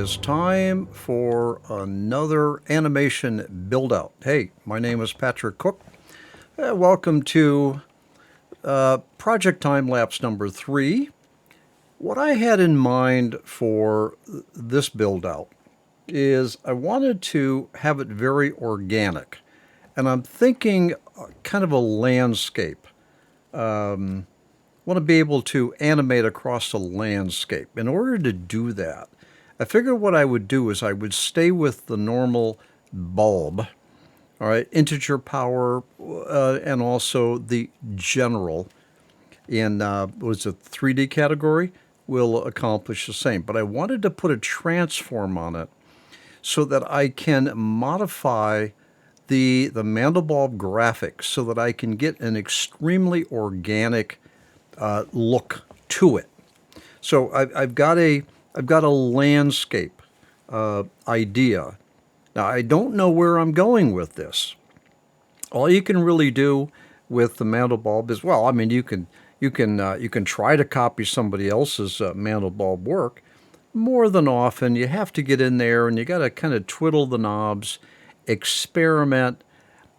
is time for another animation build-out. Hey, my name is Patrick Cook. Welcome to Project Time-lapse number 3. What I had in mind for this build-out is I wanted to have it very organic. And I'm thinking kind of a landscape. Want to be able to animate across a landscape. In order to do that, I figured what I would do is I would stay with the normal bulb, all right, integer power, and also the general in was it 3D category will accomplish the same. But I wanted to put a transform on it so that I can modify the Mandelbulb graphics so that I can get an extremely organic look to it. So I've got a landscape idea. Now I don't know where I'm going with this. All you can really do with the Mandelbulb is, well, I mean, you can try to copy somebody else's Mandelbulb work. More than often, you have to get in there and you got to kind of twiddle the knobs, experiment,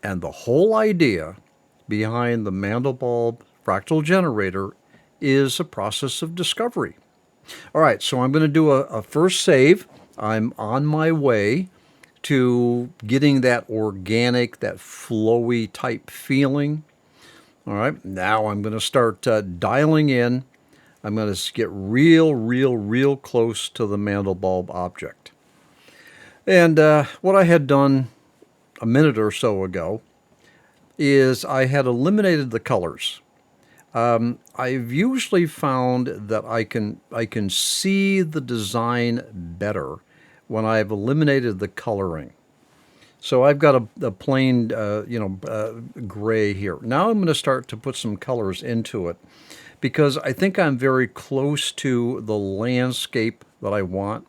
and the whole idea behind the Mandelbulb fractal generator is a process of discovery. All right, so I'm going to do a first save. I'm on my way to getting that organic, that flowy type feeling. All right, now I'm going to start dialing in. I'm going to get real close to the Mandelbulb object. And what I had done a minute or so ago is I had eliminated the colors. I've usually found that I can see the design better when I've eliminated the coloring. So I've got a plain, gray here. Now I'm going to start to put some colors into it because I think I'm very close to the landscape that I want.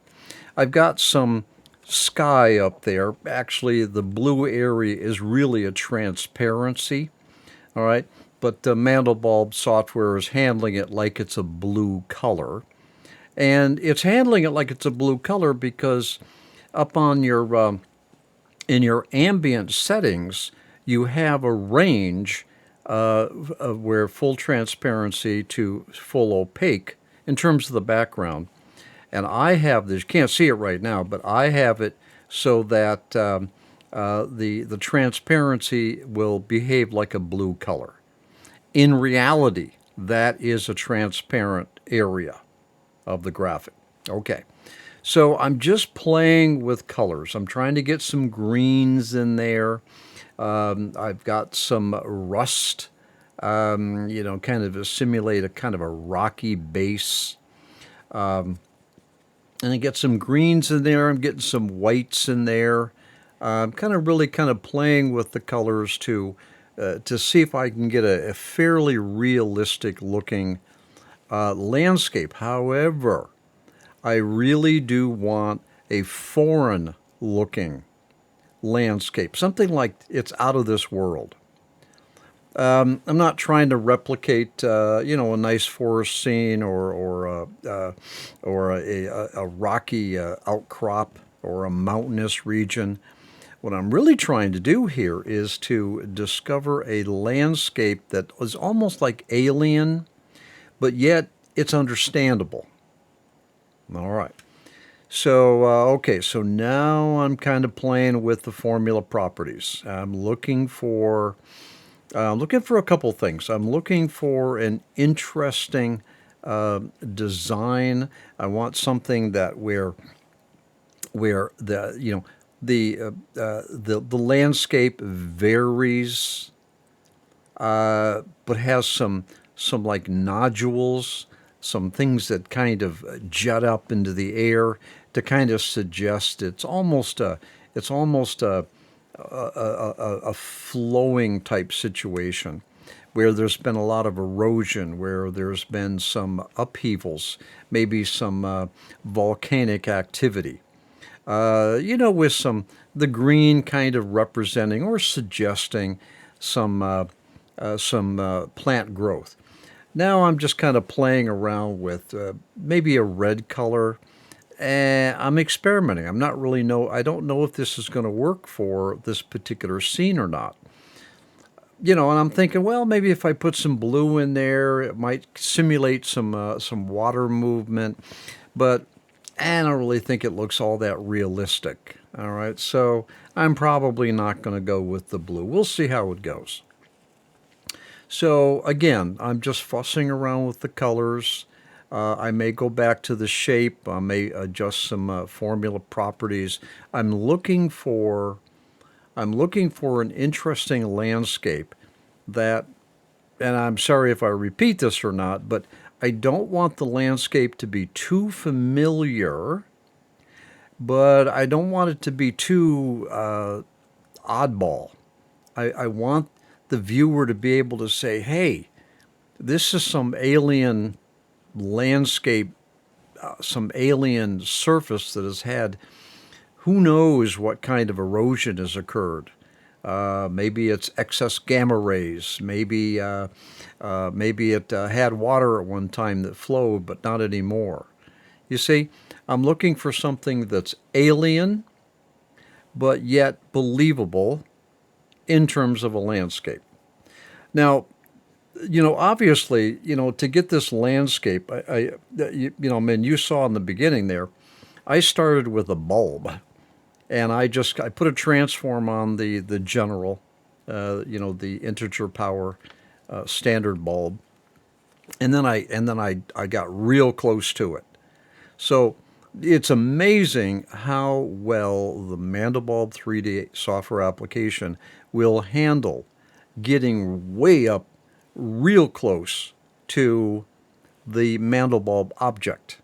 I've got some sky up there. Actually, the blue area is really a transparency. All right. But the Mandelbulb software is handling it like it's a blue color. And it's handling it like it's a blue color because up on your in your ambient settings, you have a range of where full transparency to full opaque in terms of the background. And I have this, you can't see it right now, but I have it so that the transparency will behave like a blue color. In reality, that is a transparent area of the graphic. Okay, so I'm just playing with colors. I'm trying to get some greens in there. I've got some rust, kind of simulate a kind of a rocky base. And I get some greens in there. I'm getting some whites in there. I'm kind of playing with the colors to see if I can get a fairly realistic looking landscape. However, I really do want a foreign looking landscape, something like it's out of this world. I'm not trying to replicate, a nice forest scene or a rocky outcrop or a mountainous region. What I'm really trying to do here is to discover a landscape that is almost like alien, but yet it's understandable. All right. So, okay, so now I'm kind of playing with the formula properties. I'm looking for a couple things. I'm looking for an interesting design. I want something that where the landscape varies, but has some like nodules, some things that kind of jut up into the air to kind of suggest it's almost a flowing type situation where there's been a lot of erosion, where there's been some upheavals, maybe some volcanic activity. With the green kind of representing or suggesting some plant growth. Now I'm just kind of playing around with maybe a red color And I'm experimenting. I don't know if this is going to work for this particular scene or not. And I'm thinking, well, maybe if I put some blue in there, it might simulate some water movement, but I don't really think it looks all that realistic. All right, so I'm probably not going to go with the blue. We'll see how it goes. So again, I'm just fussing around with the colors. I may go back to the shape. I may adjust some formula properties. I'm looking for an interesting landscape that, and I'm sorry if I repeat this or not, but I don't want the landscape to be too familiar, but I don't want it to be too oddball. I want the viewer to be able to say, hey, this is some alien landscape, some alien surface that has had who knows what kind of erosion has occurred. Maybe it's excess gamma rays. Maybe it had water at one time that flowed, but not anymore. You see, I'm looking for something that's alien, but yet believable in terms of a landscape. Now, obviously, to get this landscape, I mean, you saw in the beginning there, I started with a bulb, and I put a transform on the general, the integer power standard bulb, and then I got real close to it. So it's amazing how well the Mandelbulb 3D software application will handle getting way up real close to the Mandelbulb object.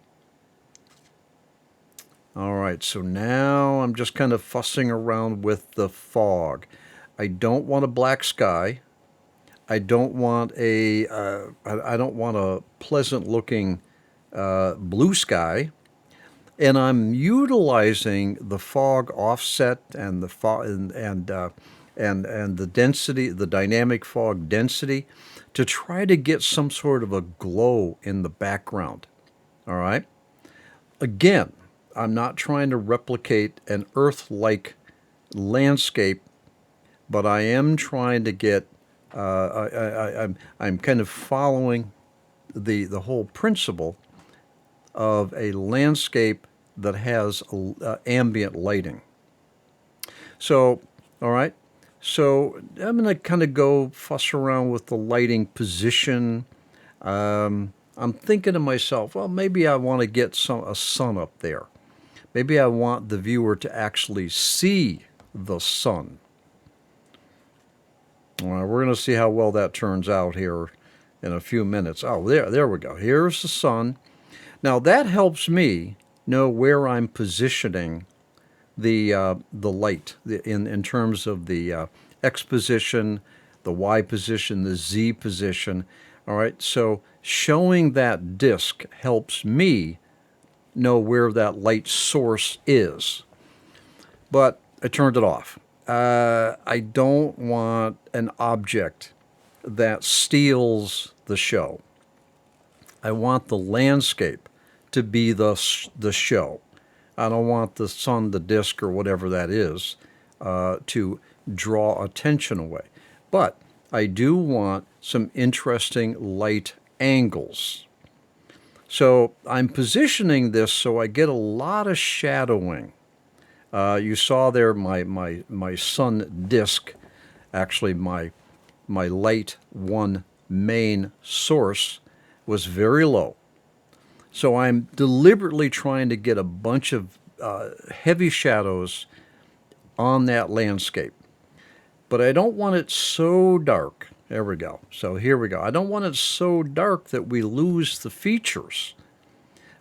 All right, so now I'm just kind of fussing around with the fog. I don't want a black sky. I don't want a pleasant looking blue sky. And I'm utilizing the fog offset and the fog and the density, the dynamic fog density, to try to get some sort of a glow in the background. All right. Again, I'm not trying to replicate an Earth-like landscape, but I am trying to get. I'm kind of following the whole principle of a landscape that has ambient lighting. So, all right. So I'm going to kind of go fuss around with the lighting position. I'm thinking to myself, well, maybe I want to get a sun up there. Maybe I want the viewer to actually see the sun. All right, we're going to see how well that turns out here in a few minutes. Oh, there we go. Here's the sun. Now that helps me know where I'm positioning the light in terms of the X position, the Y position, the Z position. All right, so showing that disk helps me know where that light source is. But I turned it off. I don't want an object that steals the show. I want the landscape to be the show. I don't want the sun, the disk, or whatever that is, to draw attention away. But I do want some interesting light angles. So I'm positioning this so I get a lot of shadowing. You saw there my sun disk, actually my light one main source was very low. So I'm deliberately trying to get a bunch of heavy shadows on that landscape. But I don't want it so dark. There we go. So here we go. I don't want it so dark that we lose the features.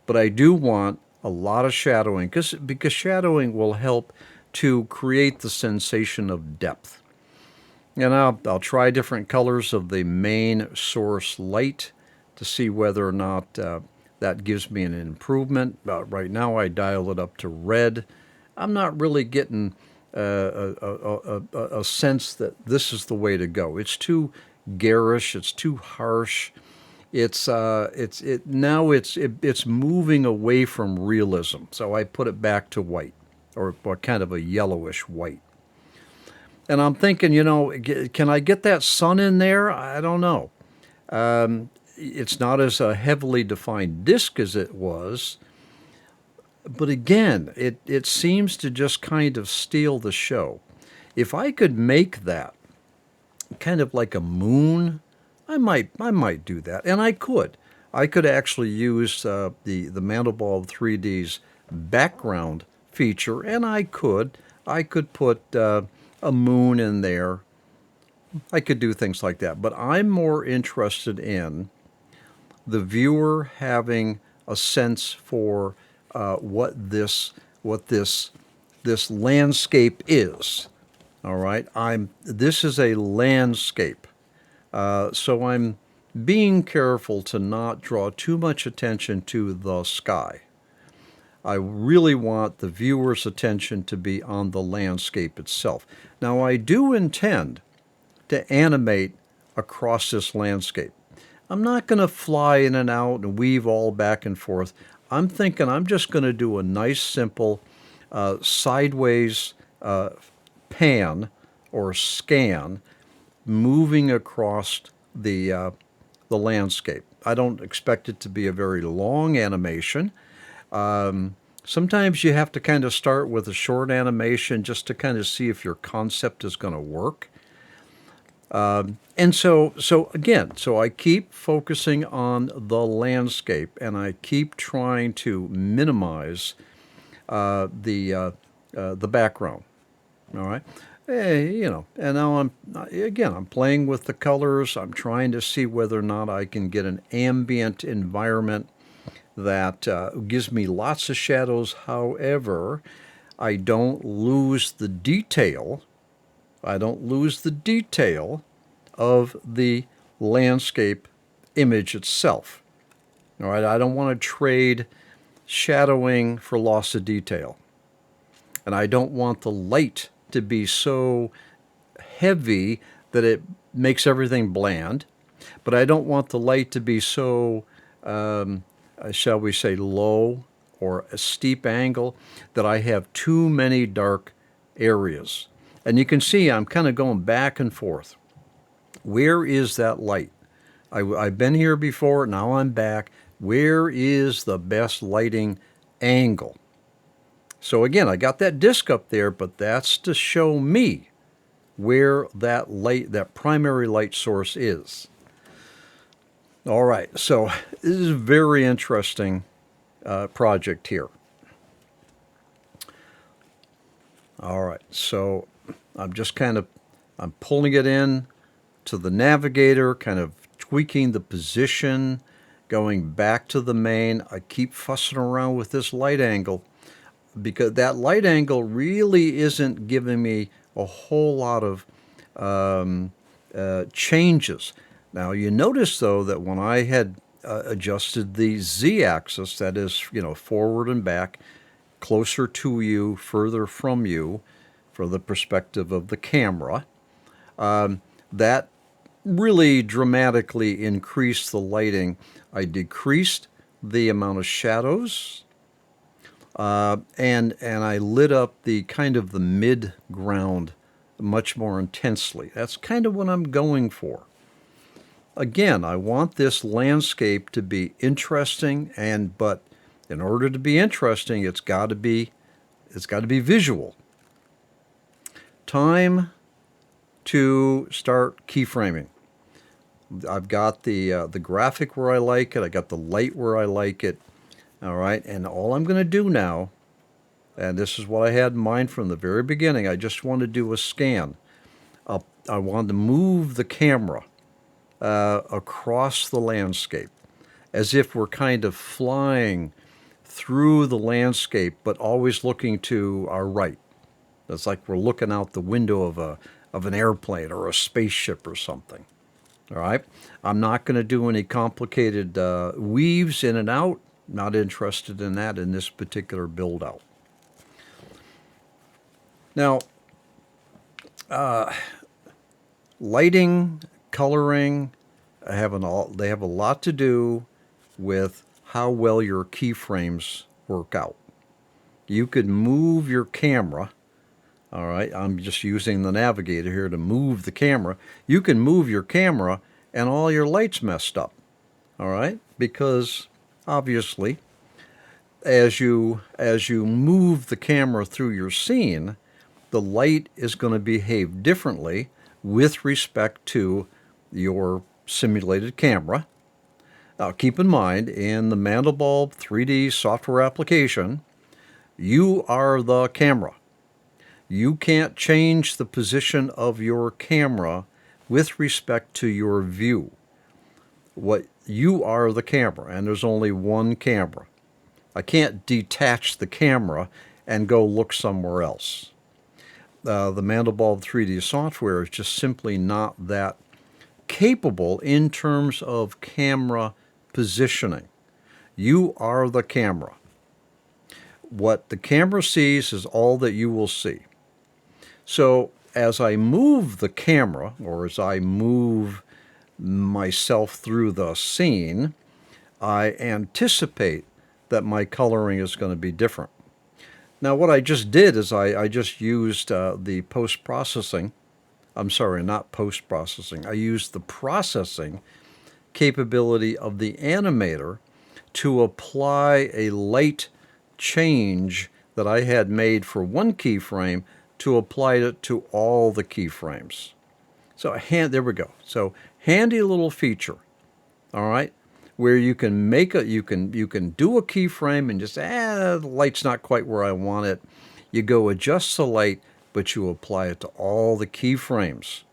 But I do want a lot of shadowing because shadowing will help to create the sensation of depth. And I'll try different colors of the main source light to see whether or not that gives me an improvement. Right now I dial it up to red. I'm not really getting a sense that this is the way to go. It's too garish. It's too harsh. It's moving away from realism. So I put it back to white, or kind of a yellowish white. And I'm thinking, can I get that sun in there? I don't know. It's not as a heavily defined disk as it was, but again, it seems to just kind of steal the show. If I could make that kind of like a moon, I might do that, and I could. I could actually use the Mandelbulb 3D's background feature, and I could put a moon in there. I could do things like that, but I'm more interested in the viewer having a sense for what this landscape is. All right, this is a landscape, so I'm being careful to not draw too much attention to the sky. I really want the viewer's attention to be on the landscape itself. Now, I do intend to animate across this landscape. I'm not going to fly in and out and weave all back and forth. I'm thinking I'm just going to do a nice, simple sideways pan or scan moving across the landscape. I don't expect it to be a very long animation. Sometimes you have to kind of start with a short animation just to kind of see if your concept is going to work. And so I keep focusing on the landscape, and I keep trying to minimize the background. All right. And now I'm playing with the colors. I'm trying to see whether or not I can get an ambient environment that gives me lots of shadows. However, I don't lose the detail. I don't lose the detail of the landscape image itself. All right. I don't want to trade shadowing for loss of detail. And I don't want the light to be so heavy that it makes everything bland, but I don't want the light to be so, shall we say, low or a steep angle that I have too many dark areas. And you can see I'm kind of going back and forth. Where is that light? I've been here before, now I'm back. Where is the best lighting angle? So again, I got that disc up there, but that's to show me where that light, that primary light source is. All right, so this is a very interesting project here. All right, so I'm pulling it in to the navigator, kind of tweaking the position, going back to the main. I keep fussing around with this light angle, because that light angle really isn't giving me a whole lot of changes. Now, you notice, though, that when I had adjusted the z-axis, that is, forward and back, closer to you, further from you, for the perspective of the camera, that really dramatically increased the lighting. I decreased the amount of shadows, and I lit up the kind of the mid-ground much more intensely. That's kind of what I'm going for. Again, I want this landscape to be interesting, but in order to be interesting, it's got to be visual. Time to start keyframing. I've got the graphic where I like it. I got the light where I like it. All right, and all I'm going to do now, and this is what I had in mind from the very beginning, I just want to do a scan. I want to move the camera across the landscape as if we're kind of flying through the landscape, but always looking to our right. It's like we're looking out the window of an airplane or a spaceship or something. All right, I'm not going to do any complicated weaves in and out. Not interested in that in this particular build out. Now, lighting, coloring, they have a lot to do with how well your keyframes work out. You could move your camera. All right, I'm just using the navigator here to move the camera. You can move your camera and all your lights messed up. All right, because obviously as you move the camera through your scene, the light is going to behave differently with respect to your simulated camera. Now, keep in mind, in the Mandelbulb 3D software application, you are the camera. You can't change the position of your camera with respect to your view. What you are the camera, and there's only one camera. I can't detach the camera and go look somewhere else. The Mandelbulb 3D software is just simply not that capable in terms of camera positioning. You are the camera. What the camera sees is all that you will see. So as I move the camera, or as I move myself through the scene, I anticipate that my coloring is going to be different. Now, what I just did is I just used the post-processing. I'm sorry, not post-processing. I used the processing capability of the animator to apply a light change that I had made for one keyframe to apply it to all the keyframes. So there we go. So handy little feature, all right, where you can make you can do a keyframe and just the light's not quite where I want it. You go adjust the light, but you apply it to all the keyframes.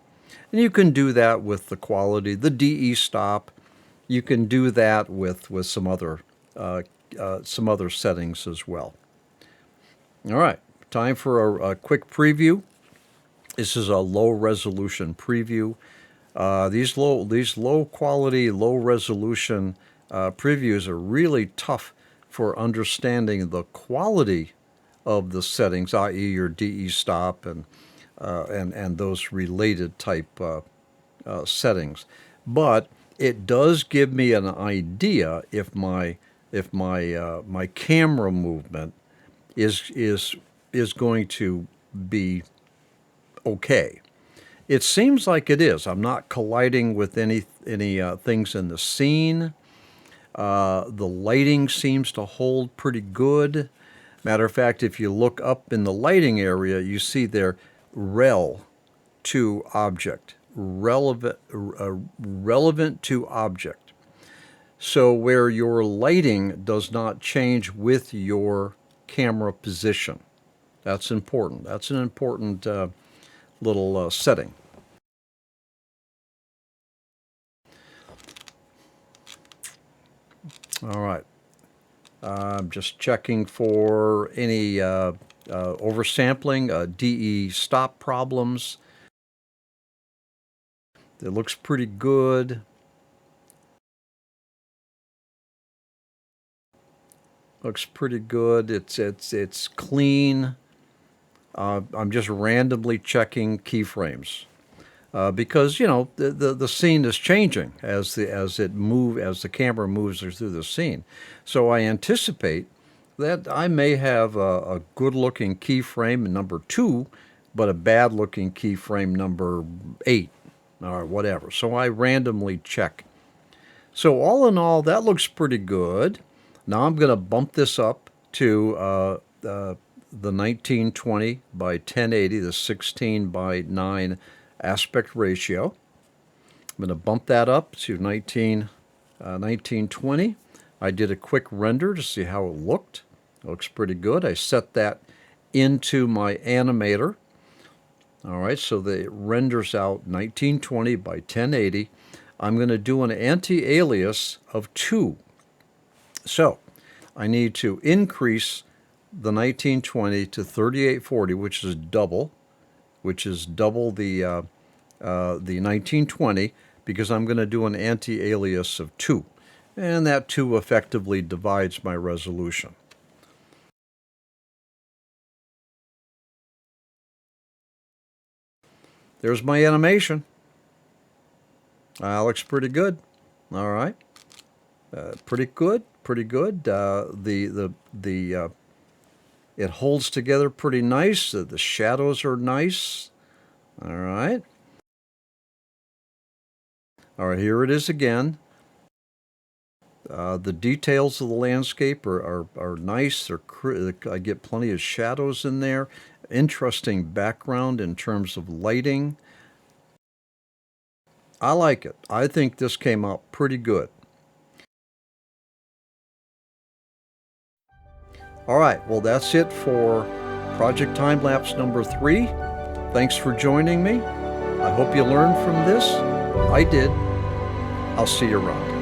And you can do that with the quality, the DE stop. You can do that with some other settings as well. All right, time for a quick preview. This is a low resolution preview. These low quality, low resolution previews are really tough for understanding the quality of the settings, i.e., your DE stop and those related type settings. But it does give me an idea if my camera movement is going to be okay. It seems like it is. I'm not colliding with any things in the scene. The lighting seems to hold pretty good. Matter of fact, if you look up in the lighting area, you see there rel to object, relevant to object. So where your lighting does not change with your camera position. That's important. That's an important little setting. All right. I'm just checking for any oversampling, DE stop problems. It looks pretty good. Looks pretty good. It's clean. I'm just randomly checking keyframes because the scene is changing as the camera moves through the scene. So I anticipate that I may have a good-looking keyframe number 2, but a bad-looking keyframe number 8 or whatever. So I randomly check. So all in all, that looks pretty good. Now I'm going to bump this up to the 1920 by 1080, the 16 by 9 aspect ratio. I'm going to bump that up to 1920. I did a quick render to see how it looked. It looks pretty good. I set that into my animator. All right, so it renders out 1920 by 1080. I'm going to do an anti-alias of 2. So I need to increase the 1920 to 3840, which is double the 1920, because I'm going to do an anti-alias of 2. And that 2 effectively divides my resolution. There's my animation. Looks pretty good. All right. Pretty good. Pretty good. It holds together pretty nice. The shadows are nice. All right. All right, here it is again. The details of the landscape are nice. I get plenty of shadows in there. Interesting background in terms of lighting. I like it. I think this came out pretty good. All right, well, that's it for Project Time-lapse number 3. Thanks for joining me. I hope you learned from this. I did. I'll see you around.